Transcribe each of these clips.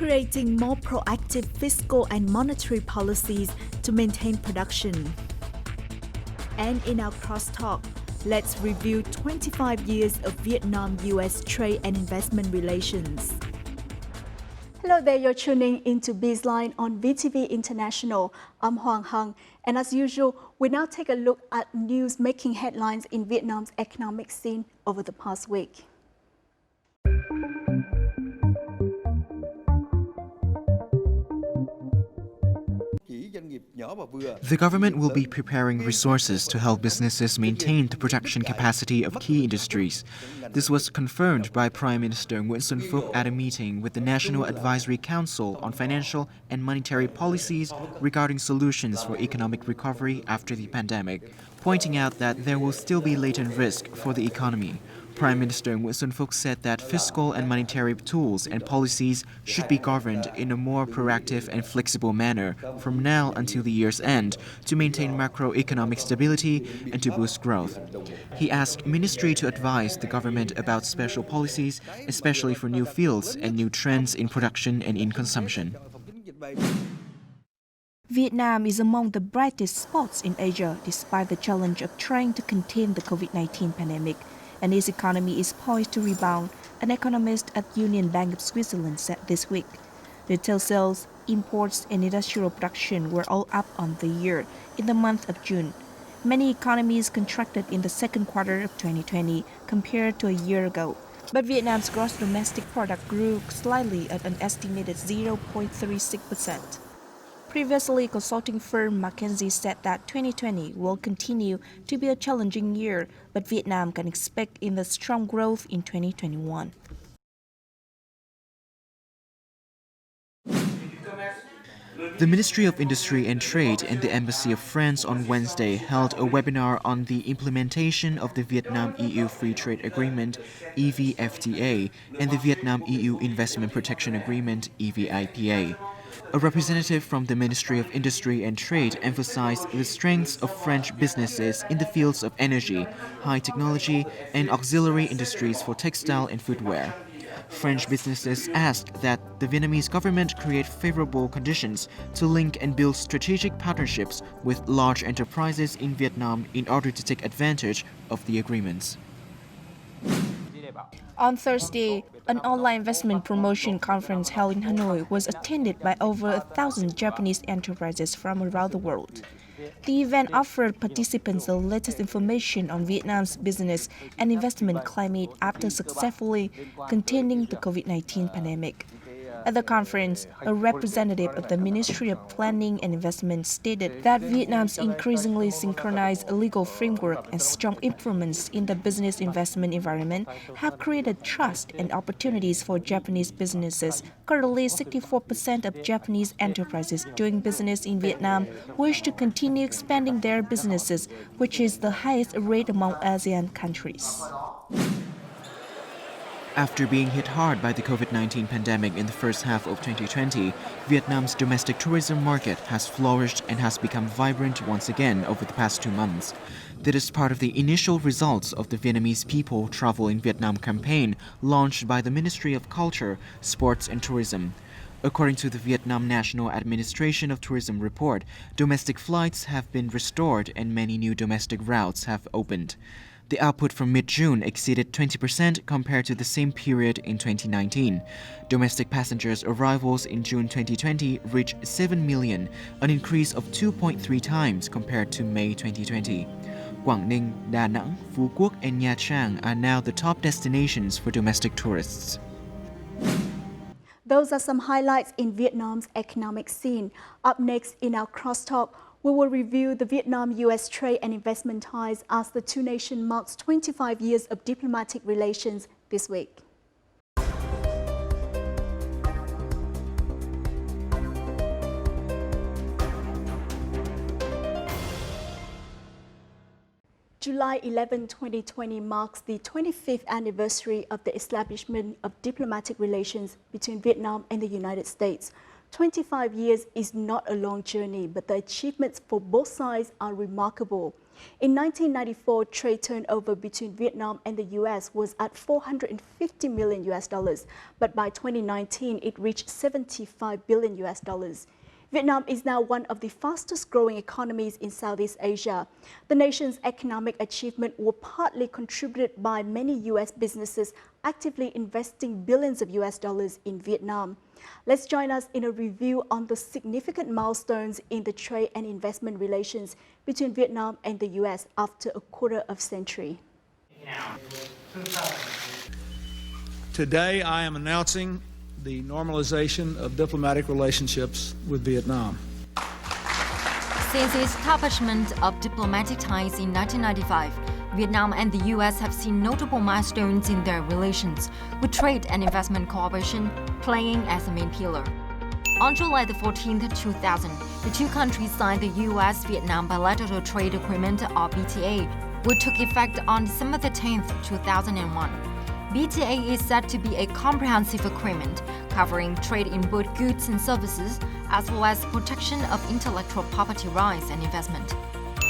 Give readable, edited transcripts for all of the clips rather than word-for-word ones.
creating more proactive fiscal and monetary policies to maintain production. And in our crosstalk, let's review 25 years of Vietnam-US trade and investment relations. Hello there, you're tuning into Bizline on VTV International. I'm Hoàng Hằng, and as usual, we now take a look at news making headlines in Vietnam's economic scene over the past week. The government will be preparing resources to help businesses maintain the production capacity of key industries. This was confirmed by Prime Minister Nguyễn Xuân Phúc at a meeting with the National Advisory Council on Financial and Monetary Policies regarding solutions for economic recovery after the pandemic, pointing out that there will still be latent risk for the economy. Prime Minister Nguyễn Xuân Phúc said that fiscal and monetary tools and policies should be governed in a more proactive and flexible manner from now until the year's end to maintain macroeconomic stability and to boost growth. He asked Ministry to advise the government about special policies, especially for new fields and new trends in production and in consumption. Vietnam is among the brightest spots in Asia despite the challenge of trying to contain the COVID-19 pandemic, and its economy is poised to rebound, an economist at Union Bank of Switzerland said this week. Retail sales, imports, and industrial production were all up on the year in the month of June. Many economies contracted in the second quarter of 2020 compared to a year ago, but Vietnam's gross domestic product grew slightly at an estimated 0.36%. Previously, consulting firm McKinsey said that 2020 will continue to be a challenging year, but Vietnam can expect in the strong growth in 2021. The Ministry of Industry and Trade and the Embassy of France on Wednesday held a webinar on the implementation of the Vietnam-EU Free Trade Agreement, EVFTA, and the Vietnam-EU Investment Protection Agreement, EVIPA. A representative from the Ministry of Industry and Trade emphasized the strengths of French businesses in the fields of energy, high technology, and auxiliary industries for textile and footwear. French businesses asked that the Vietnamese government create favorable conditions to link and build strategic partnerships with large enterprises in Vietnam in order to take advantage of the agreements. On Thursday, an online investment promotion conference held in Hanoi was attended by over 1,000 Japanese enterprises from around the world. The event offered participants the latest information on Vietnam's business and investment climate after successfully containing the COVID-19 pandemic. At the conference, a representative of the Ministry of Planning and Investment stated that Vietnam's increasingly synchronized legal framework and strong improvements in the business investment environment have created trust and opportunities for Japanese businesses. Currently, 64% of Japanese enterprises doing business in Vietnam wish to continue expanding their businesses, which is the highest rate among ASEAN countries. After being hit hard by the COVID-19 pandemic in the first half of 2020, Vietnam's domestic tourism market has flourished and has become vibrant once again over the past 2 months. That is part of the initial results of the Vietnamese People Travel in Vietnam campaign launched by the Ministry of Culture, Sports and Tourism. According to the Vietnam National Administration of Tourism report, domestic flights have been restored and many new domestic routes have opened. The output from mid-June exceeded 20% compared to the same period in 2019. Domestic passengers' arrivals in June 2020 reached 7 million, an increase of 2.3 times compared to May 2020. Quảng Ninh, Đà Nẵng, Phú Quốc, and Nha Trang are now the top destinations for domestic tourists. Those are some highlights in Vietnam's economic scene. Up next in our crosstalk, we will review the Vietnam-US trade and investment ties as the two nations marks 25 years of diplomatic relations this week. July 11, 2020 marks the 25th anniversary of the establishment of diplomatic relations between Vietnam and the United States. 25 years is not a long journey, but the achievements for both sides are remarkable. In 1994, trade turnover between Vietnam and the US was at 450 million US dollars, but by 2019 it reached 75 billion US dollars. Vietnam is now one of the fastest growing economies in Southeast Asia. The nation's economic achievement were partly contributed by many US businesses actively investing billions of US dollars in Vietnam. Let's join us in a review on the significant milestones in the trade and investment relations between Vietnam and the US after a quarter of a century. Today, I am announcing the normalization of diplomatic relationships with Vietnam. Since the establishment of diplomatic ties in 1995, Vietnam and the U.S. have seen notable milestones in their relations, with trade and investment cooperation playing as a main pillar. On July 14, 2000, the two countries signed the U.S.-Vietnam Bilateral Trade Agreement, or BTA, which took effect on December 10, 2001. BTA is said to be a comprehensive agreement covering trade in both goods and services, as well as protection of intellectual property rights and investment.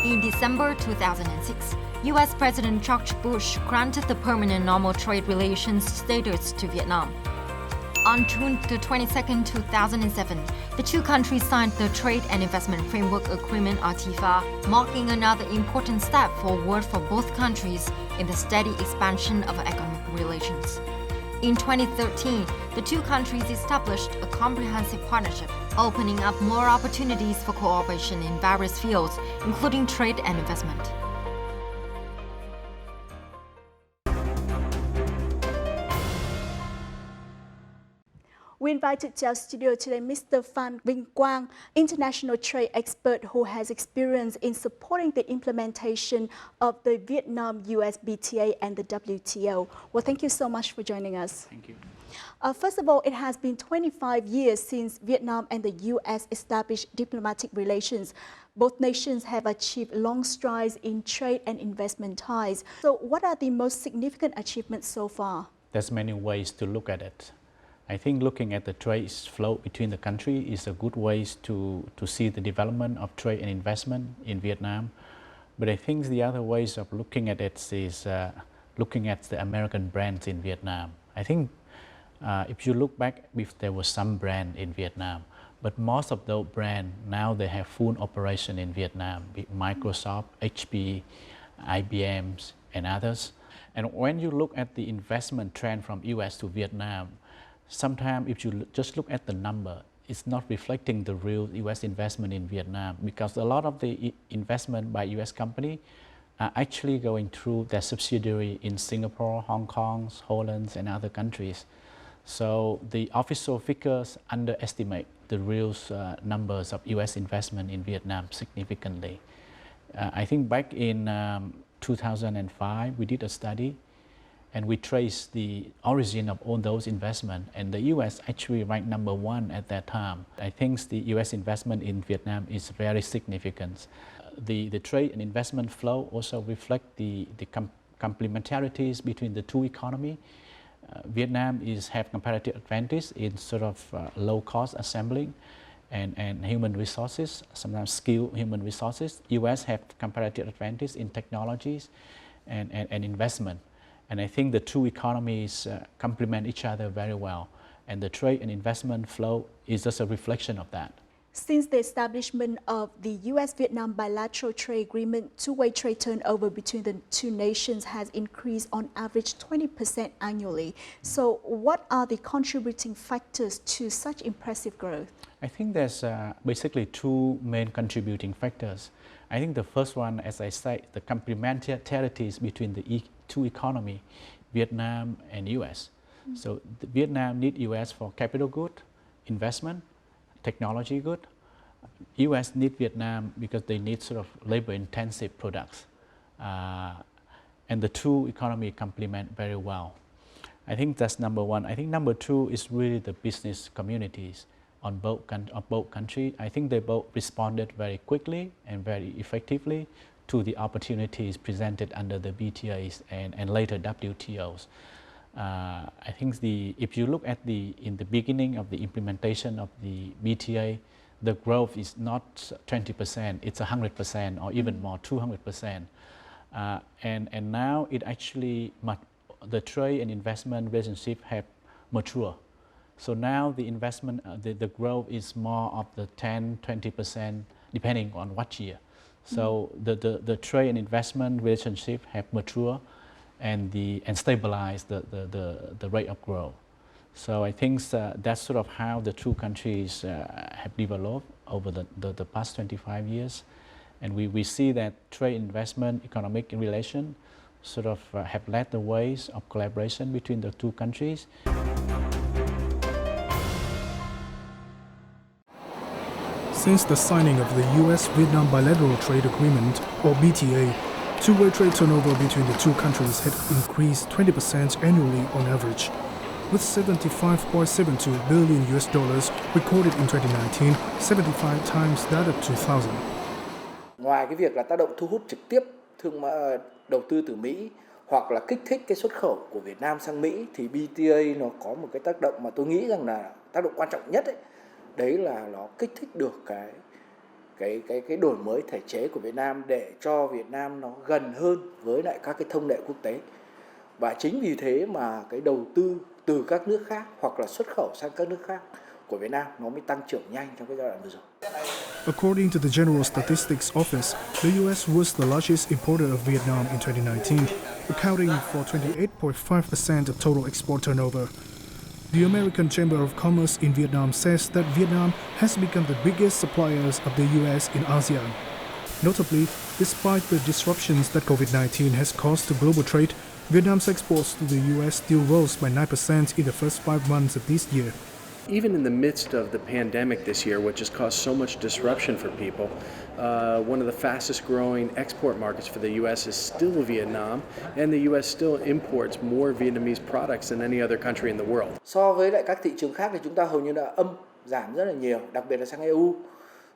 In December 2006, U.S. President George Bush granted the permanent normal trade relations status to Vietnam. On June 22, 2007, the two countries signed the Trade and Investment Framework Agreement, or TIFA, marking another important step forward for both countries in the steady expansion of economic relations. In 2013, the two countries established a comprehensive partnership, opening up more opportunities for cooperation in various fields, including trade and investment. We invited to our studio today Mr. Quan, international trade expert who has experience in supporting the implementation of the Vietnam-US BTA and the WTO. Well, thank you so much for joining us. Thank you. First of all, it has been 25 years since Vietnam and the U.S. established diplomatic relations. Both nations have achieved long strides in trade and investment ties. So what are the most significant achievements so far? There's many ways to look at it. I think looking at the trade flow between the countries is a good way to see the development of trade and investment in Vietnam. But I think the other ways of looking at it is looking at the American brands in Vietnam. I think if you look back, there was some brand in Vietnam, but most of those brands now they have full operation in Vietnam, Microsoft, HP, IBM, and others. And when you look at the investment trend from US to Vietnam, sometimes if you just look at the number, it's not reflecting the real US investment in Vietnam, because a lot of the investment by US company are actually going through their subsidiary in Singapore, Hong Kong, Holland, and other countries. So the official figures underestimate the real numbers of US investment in Vietnam significantly. I think back in 2005, we did a study and we traced the origin of all those investments, and the US actually ranked number one at that time. I think the US investment in Vietnam is very significant. The trade and investment flow also reflect the complementarities between the two economies. Vietnam have comparative advantage in sort of low cost assembling and human resources, sometimes skilled human resources. US have comparative advantage in technologies and investment. And I think the two economies complement each other very well. And the trade and investment flow is just a reflection of that. Since the establishment of the U.S.-Vietnam Bilateral Trade Agreement, two-way trade turnover between the two nations has increased on average 20% annually. So what are the contributing factors to such impressive growth? I think there's basically two main contributing factors. I think the first one, as I said, the complementarities between the two economies, Vietnam and US. So Vietnam needs US for capital good, investment, technology good. US need Vietnam because they need sort of labor-intensive products. And the two economies complement very well. I think that's number one. I think number two is really the business communities on both countries. I think they both responded very quickly and very effectively to the opportunities presented under the BTAs and later WTOs. I think if you look at in the beginning of the implementation of the BTA, the growth is not 20%, it's 100% or even more, 200%. And now it actually, the trade and investment relationship have matured. So now the investment, the growth is more of the 10-20% depending on what year. So the trade and investment relationship have matured and stabilized the rate of growth. So I think that's sort of how the two countries have developed over the past 25 years. And we see that trade, investment, economic relation sort of have led the ways of collaboration between the two countries. Since the signing of the US-Vietnam Bilateral Trade Agreement, or BTA, two-way trade turnover between the two countries had increased 20% annually on average, with 75.72 billion US dollars recorded in 2019, 75 times that of 2000. Ngoài cái việc là tác động thu hút trực tiếp đầu tư từ Mỹ hoặc là kích thích cái xuất khẩu của Việt Nam sang Mỹ, thì BTA nó có một cái tác động mà tôi nghĩ rằng là tác động quan trọng nhất ấy. Đấy là nó kích thích được cái đổi mới thể chế của Việt Nam để cho Việt Nam nó gần hơn với lại các cái thông lệ quốc tế. Và chính vì thế mà cái đầu tư từ các nước khác hoặc là xuất khẩu sang các nước khác của Việt Nam nó mới tăng trưởng nhanh trong cái giai đoạn vừa rồi. According to the General Statistics Office, the US was the largest importer of Vietnam in 2019, accounting for 28.5% of total export turnover. The American Chamber of Commerce in Vietnam says that Vietnam has become the biggest suppliers of the US in ASEAN. Notably, despite the disruptions that COVID-19 has caused to global trade, Vietnam's exports to the US still rose by 9% in the first 5 months of this year. Even in the midst of the pandemic this year, which has caused so much disruption for people, one of the fastest growing export markets for the U.S. is still Vietnam, and the U.S. still imports more Vietnamese products than any other country in the world. So với lại các thị trường khác thì chúng ta hầu như là giảm rất là nhiều, đặc biệt là sang EU.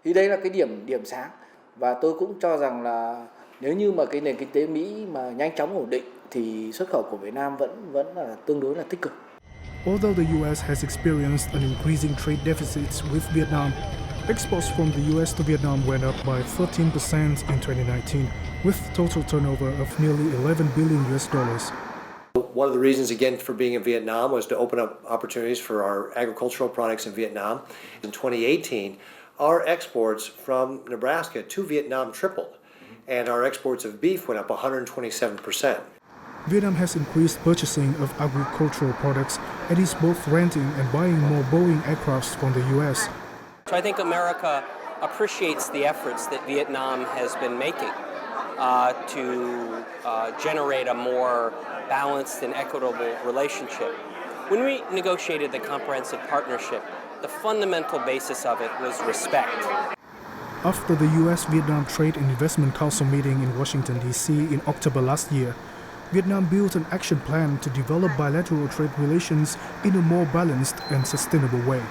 Thì đây là cái điểm sáng, và tôi cũng cho rằng là nếu như mà cái nền kinh tế Mỹ mà nhanh chóng ổn định thì xuất khẩu của Việt Nam vẫn là tương đối là tích cực. Although the US has experienced an increasing trade deficit with Vietnam, exports from the US to Vietnam went up by 13% in 2019, with total turnover of nearly 11 billion US dollars. One of the reasons, again, for being in Vietnam was to open up opportunities for our agricultural products in Vietnam. In 2018, our exports from Nebraska to Vietnam tripled, and our exports of beef went up 127%. Vietnam has increased purchasing of agricultural products and is both renting and buying more Boeing aircrafts from the US. So I think America appreciates the efforts that Vietnam has been making to generate a more balanced and equitable relationship. When we negotiated the comprehensive partnership, the fundamental basis of it was respect. After the US-Vietnam Trade and Investment Council meeting in Washington, D.C. in October last year, Vietnam built an action plan to develop bilateral trade relations in a more balanced and sustainable way.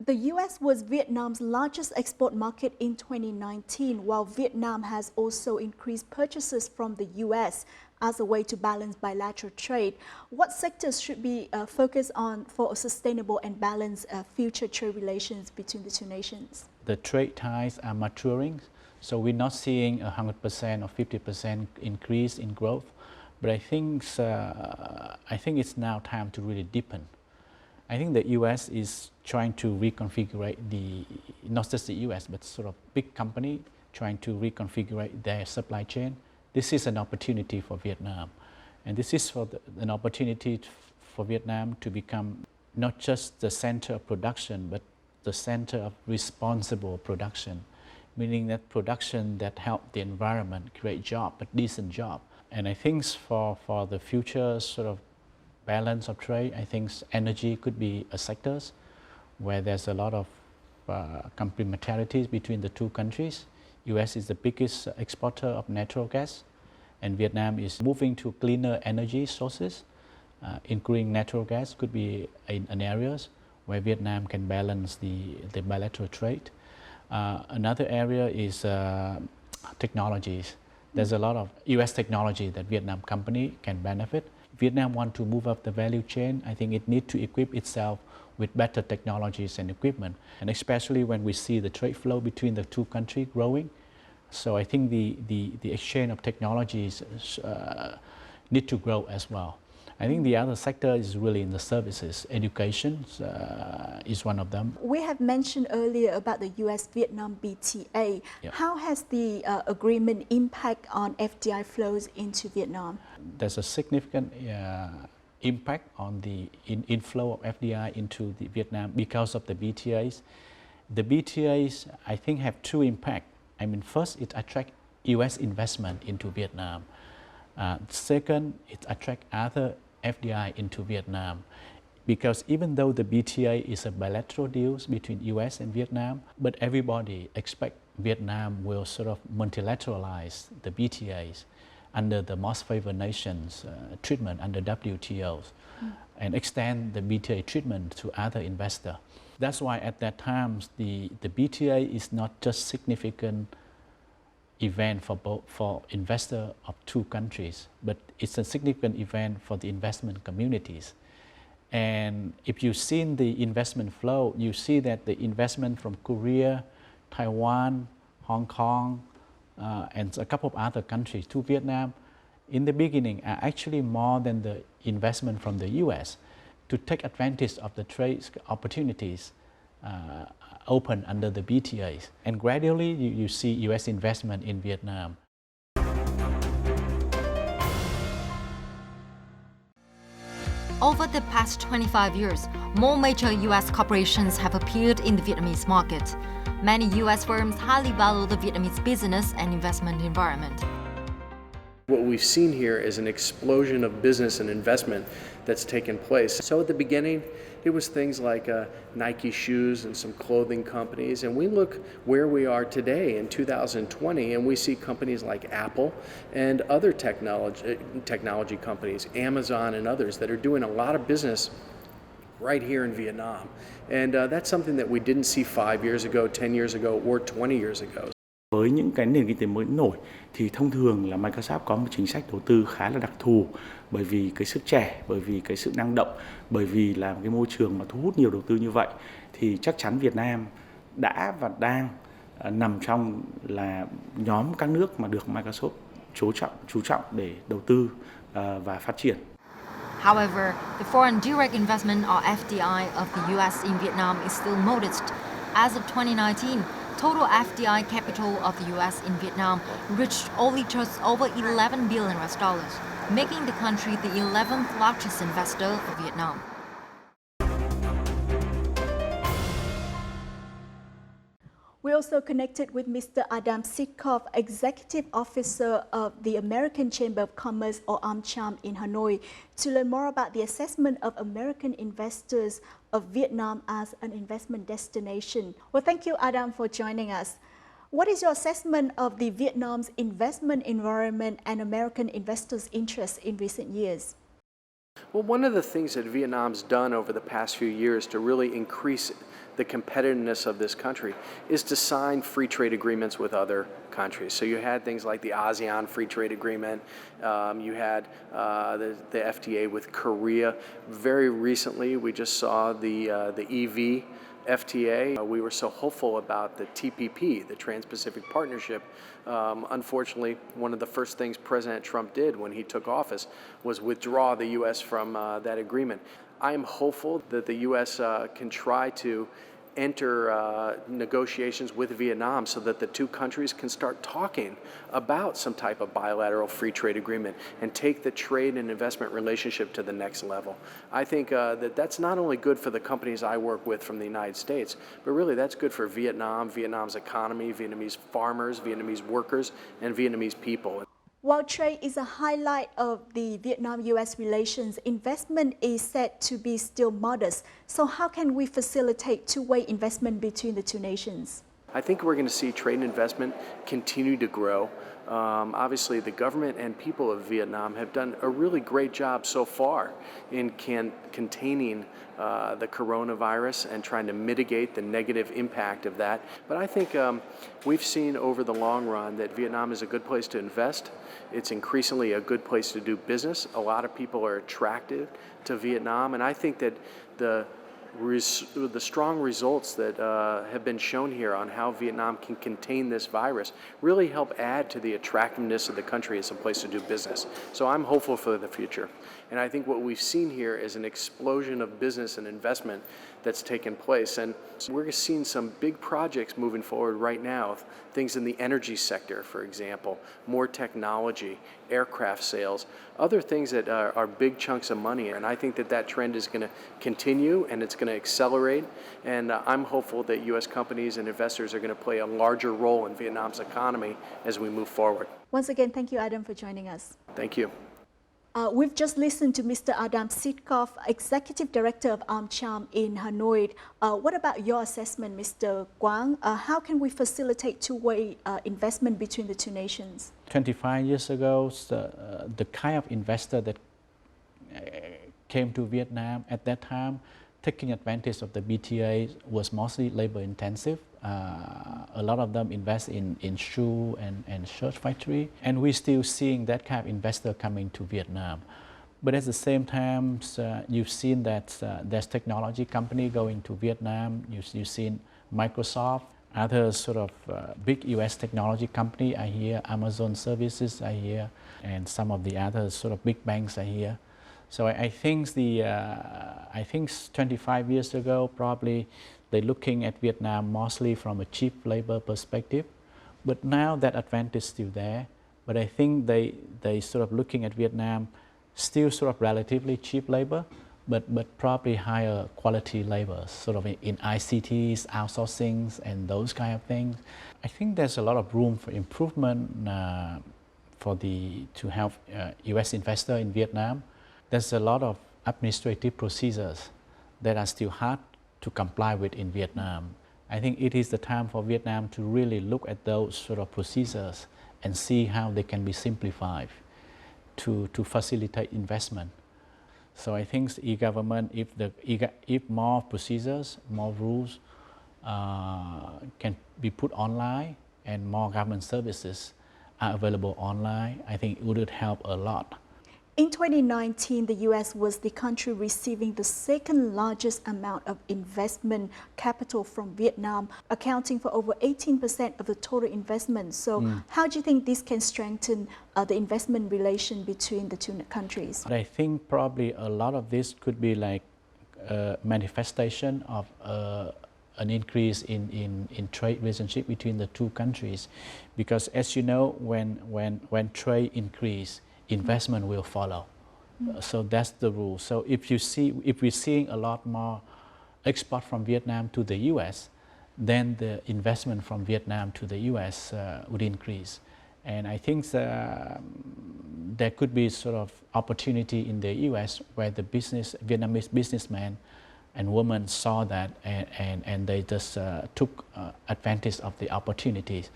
The US was Vietnam's largest export market in 2019, while Vietnam has also increased purchases from the US as a way to balance bilateral trade. What sectors should be focused on for a sustainable and balanced future trade relations between the two nations? The trade ties are maturing, so we're not seeing 100% or 50% increase in growth, but I think it's now time to really deepen. I think the US is trying to reconfigure not just the US, but sort of big company trying to reconfigure their supply chain. This is an opportunity for Vietnam, and this is an opportunity for Vietnam to become not just the center of production, but the center of responsible production, meaning that production that help the environment, create job, a decent job. And I think for the future sort of balance of trade, I think energy could be a sector where there's a lot of complementarities between the two countries. US is the biggest exporter of natural gas, and Vietnam is moving to cleaner energy sources, including natural gas could be an areas where Vietnam can balance the bilateral trade. Another area is technologies. There's a lot of US technology that Vietnam company can benefit. Vietnam want to move up the value chain. I think it needs to equip itself with better technologies and equipment, and especially when we see the trade flow between the two countries growing. So I think the exchange of technologies need to grow as well. I think the other sector is really in the services. Education is one of them. We have mentioned earlier about the US-Vietnam BTA. Yep. How has the agreement impact on FDI flows into Vietnam? There's a significant impact on the inflow of FDI into Vietnam because of the BTAs. The BTAs, I think, have two impacts. I mean, first, it attracts US investment into Vietnam. Second, it attracts other FDI into Vietnam, because even though the BTA is a bilateral deal between US and Vietnam, but everybody expects Vietnam will sort of multilateralize the BTAs under the most favored nations treatment under WTOs and extend the BTA treatment to other investors. That's why at that time the BTA is not just significant event for investor of two countries, but it's a significant event for the investment communities. And if you've seen the investment flow, you see that the investment from Korea, Taiwan, Hong Kong, and a couple of other countries to Vietnam in the beginning are actually more than the investment from the US to take advantage of the trade opportunities open under the BTAs. And gradually you see US investment in Vietnam. Over the past 25 years, more major US corporations have appeared in the Vietnamese market. Many US firms highly value the Vietnamese business and investment environment. What we've seen here is an explosion of business and investment that's taken place. So at the beginning, it was things like Nike shoes and some clothing companies. And we look where we are today in 2020, and we see companies like Apple and other technology companies, Amazon and others, that are doing a lot of business right here in Vietnam. And that's something that we didn't see 5 years ago, 10 years ago, or 20 years ago. Với những cái nền kinh tế mới nổi thì thông thường là Microsoft có một chính sách đầu tư khá là đặc thù, bởi vì cái sức trẻ, bởi vì cái sự năng động, bởi vì là cái môi trường mà thu hút nhiều đầu tư như vậy, thì chắc chắn Việt Nam đã và đang nằm trong là nhóm các nước mà được Microsoft chú trọng để đầu tư và phát triển. However, the foreign direct investment or FDI of the US in Vietnam is still modest. As of 2019, total FDI capital of the US in Vietnam reached only just over $11 billion, making the country the 11th largest investor of Vietnam. We also connected with Mr. Adam Sitkov, Executive Officer of the American Chamber of Commerce, or AmCham, in Hanoi, to learn more about the assessment of American investors of Vietnam as an investment destination. Well, thank you, Adam, for joining us. What is your assessment of the Vietnam's investment environment and American investors' interest in recent years? Well, one of the things that Vietnam's done over the past few years to really increase the competitiveness of this country is to sign free trade agreements with other countries. So you had things like the ASEAN Free Trade Agreement, you had the FTA with Korea. Very recently, we just saw the EV FTA. We were so hopeful about the TPP, the Trans-Pacific Partnership. Unfortunately, one of the first things President Trump did when he took office was withdraw the U.S. from that agreement. I am hopeful that the U.S. can try to enter negotiations with Vietnam so that the two countries can start talking about some type of bilateral free trade agreement and take the trade and investment relationship to the next level. I think that that's not only good for the companies I work with from the United States, but really that's good for Vietnam, Vietnam's economy, Vietnamese farmers, Vietnamese workers, and Vietnamese people. While trade is a highlight of the Vietnam-US relations, investment is said to be still modest. So how can we facilitate two-way investment between the two nations? I think we're going to see trade and investment continue to grow. Obviously, the government and people of Vietnam have done a really great job so far in containing the coronavirus and trying to mitigate the negative impact of that. But I think we've seen over the long run that Vietnam is a good place to invest. It's increasingly a good place to do business. A lot of people are attracted to Vietnam, and I think that the strong results that have been shown here on how Vietnam can contain this virus really help add to the attractiveness of the country as a place to do business. So I'm hopeful for the future. And I think what we've seen here is an explosion of business and investment that's taken place. And we're seeing some big projects moving forward right now, things in the energy sector, for example, more technology, aircraft sales, other things that are big chunks of money. And I think that that trend is going to continue and it's going to accelerate. And I'm hopeful that U.S. companies and investors are going to play a larger role in Vietnam's economy as we move forward. Once again, thank you, Adam, for joining us. Thank you. We've just listened to Mr. Adam Sitkov, Executive Director of AmCham in Hanoi. What about your assessment, Mr. Quang? How can we facilitate two-way investment between the two nations? 25 years ago, the kind of investor that came to Vietnam at that time, taking advantage of the BTA, was mostly labor intensive. A lot of them invest in shoe and shirt factory, and we're still seeing that kind of investor coming to Vietnam. But at the same time, you've seen that there's technology company going to Vietnam. You've seen Microsoft, other sort of big US technology company are here, Amazon services are here, and some of the other sort of big banks are here. So I think 25 years ago, probably they're looking at Vietnam mostly from a cheap labor perspective, but now that advantage is still there. But I think they sort of looking at Vietnam still sort of relatively cheap labor, but probably higher quality labor, sort of in ICTs, outsourcing, and those kind of things. I think there's a lot of room for improvement to have U.S. investor in Vietnam. There's a lot of administrative procedures that are still hard to comply with in Vietnam. I think it is the time for Vietnam to really look at those sort of procedures and see how they can be simplified to facilitate investment. So I think the e-government, if more procedures, more rules can be put online and more government services are available online, I think it would help a lot. In 2019, the U.S. was the country receiving the second largest amount of investment capital from Vietnam, accounting for over 18% of the total investment. So how do you think this can strengthen the investment relation between the two countries? I think probably a lot of this could be like a manifestation of an increase in trade relationship between the two countries. Because as you know, when trade increase, investment will follow. So that's the rule. So if we're seeing a lot more export from Vietnam to the US, then the investment from Vietnam to the US would increase. And I think there could be sort of opportunity in the US where the Vietnamese businessmen and women saw that and they just took advantage of the opportunities.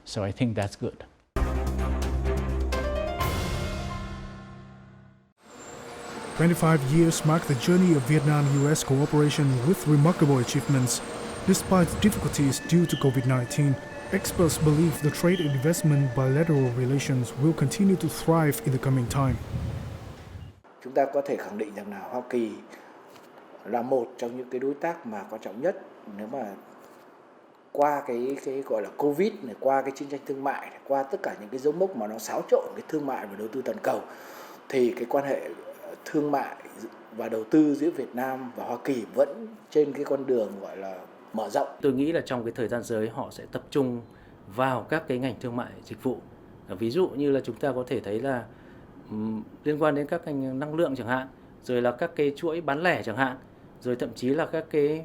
So I think that's good. 25 years mark the journey of Vietnam-US cooperation with remarkable achievements. Despite difficulties due to COVID-19, experts believe the trade and investment bilateral relations will continue to thrive in the coming time. Chúng ta có thể khẳng định rằng là Hoa Kỳ là một trong những cái đối tác mà quan trọng nhất nếu mà qua cái gọi là Covid này, qua cái chiến tranh thương mại này, qua tất cả những cái dấu mốc mà nó xáo trộn cái thương mại và đầu tư toàn cầu, thì cái quan hệ thương mại và đầu tư giữa Việt Nam và Hoa Kỳ vẫn trên cái con đường gọi là mở rộng. Tôi nghĩ là trong cái thời gian tới họ sẽ tập trung vào các cái ngành thương mại dịch vụ. Ví dụ như là chúng ta có thể thấy là liên quan đến các ngành năng lượng chẳng hạn, rồi là các cái chuỗi bán lẻ chẳng hạn, rồi thậm chí là các cái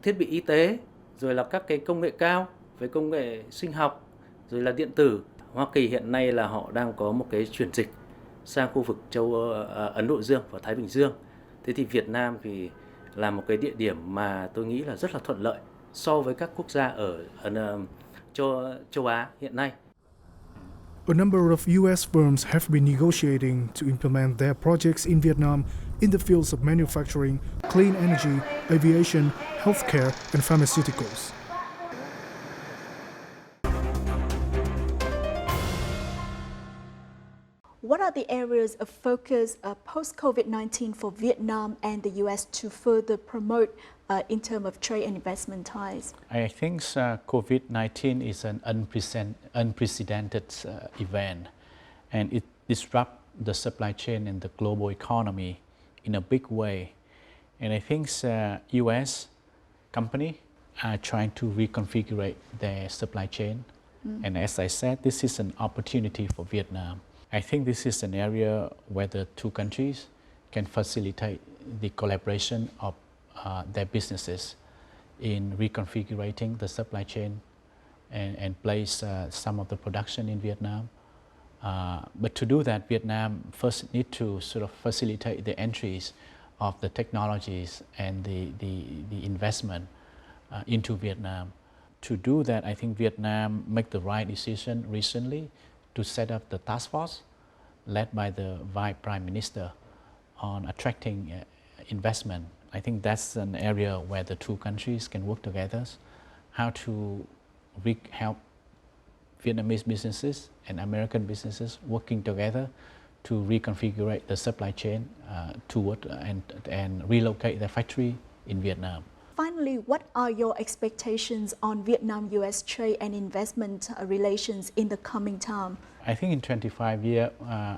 thiết bị y tế, rồi là các cái công nghệ cao với công nghệ sinh học, rồi là điện tử. Hoa Kỳ hiện nay là họ đang có một cái chuyển dịch sang khu vực Ấn Độ Dương và Thái Bình Dương. Thế thì Việt Nam thì là một cái địa điểm mà tôi nghĩ là rất là thuận lợi so với các quốc gia ở châu Á hiện nay. A number of U.S. firms have been negotiating to implement their projects in Vietnam in the fields of manufacturing, clean energy, aviation, healthcare, and pharmaceuticals. What are the areas of focus post-COVID-19 for Vietnam and the U.S. to further promote in terms of trade and investment ties? I think COVID-19 is an unprecedented event, and it disrupts the supply chain and the global economy in a big way. And I think U.S. companies are trying to reconfigure their supply chain. And as I said, this is an opportunity for Vietnam. I think this is an area where the two countries can facilitate the collaboration of their businesses in reconfiguring the supply chain and place some of the production in Vietnam. But to do that, Vietnam first need to sort of facilitate the entries of the technologies and the investment into Vietnam. To do that, I think Vietnam made the right decision recently to set up the task force led by the Vice Prime Minister on attracting investment. I think that's an area where the two countries can work together, how to help Vietnamese businesses and American businesses working together to reconfigure the supply chain toward and relocate the factory in Vietnam. Finally, what are your expectations on Vietnam-US trade and investment relations in the coming time? I think in 25 years,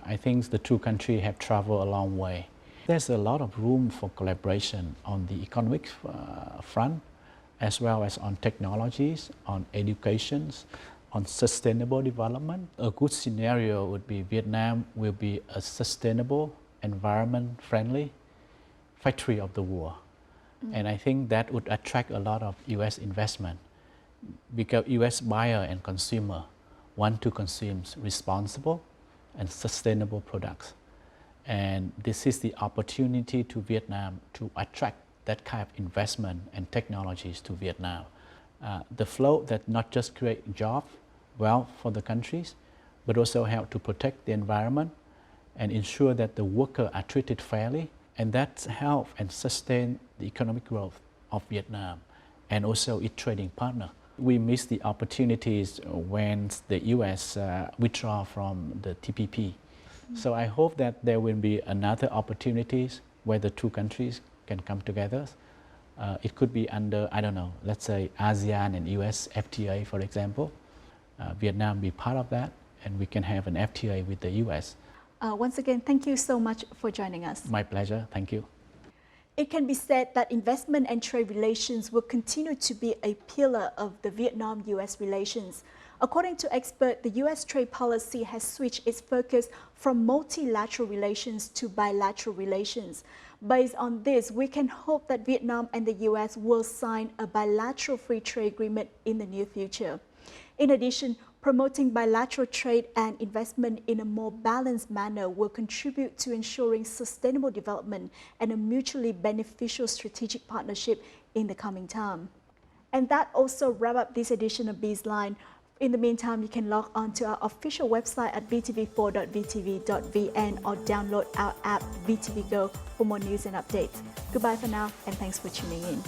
I think the two countries have traveled a long way. There's a lot of room for collaboration on the economic front, as well as on technologies, on education, on sustainable development. A good scenario would be Vietnam will be a sustainable, environment-friendly factory of the world. And I think that would attract a lot of U.S. investment because U.S. buyer and consumer want to consume responsible and sustainable products. And this is the opportunity to Vietnam to attract that kind of investment and technologies to Vietnam. The flow that not just create jobs, wealth for the countries, but also help to protect the environment and ensure that the workers are treated fairly. And that help and sustain the economic growth of Vietnam and also its trading partner. We miss the opportunities when the U.S. withdraw from the TPP. So I hope that there will be another opportunities where the two countries can come together. It could be under, I don't know, let's say ASEAN and US FTA, for example. Vietnam be part of that, and we can have an FTA with the US. Once again, thank you so much for joining us. My pleasure. Thank you. It can be said that investment and trade relations will continue to be a pillar of the Vietnam-US relations. According to experts, the U.S. trade policy has switched its focus from multilateral relations to bilateral relations. Based on this, we can hope that Vietnam and the U.S. will sign a bilateral free trade agreement in the near future. In addition, promoting bilateral trade and investment in a more balanced manner will contribute to ensuring sustainable development and a mutually beneficial strategic partnership in the coming time. And that also wraps up this edition of BizLine. In the meantime, you can log on to our official website at vtv4.vtv.vn or download our app VTV Go for more news and updates. Goodbye for now, and thanks for tuning in.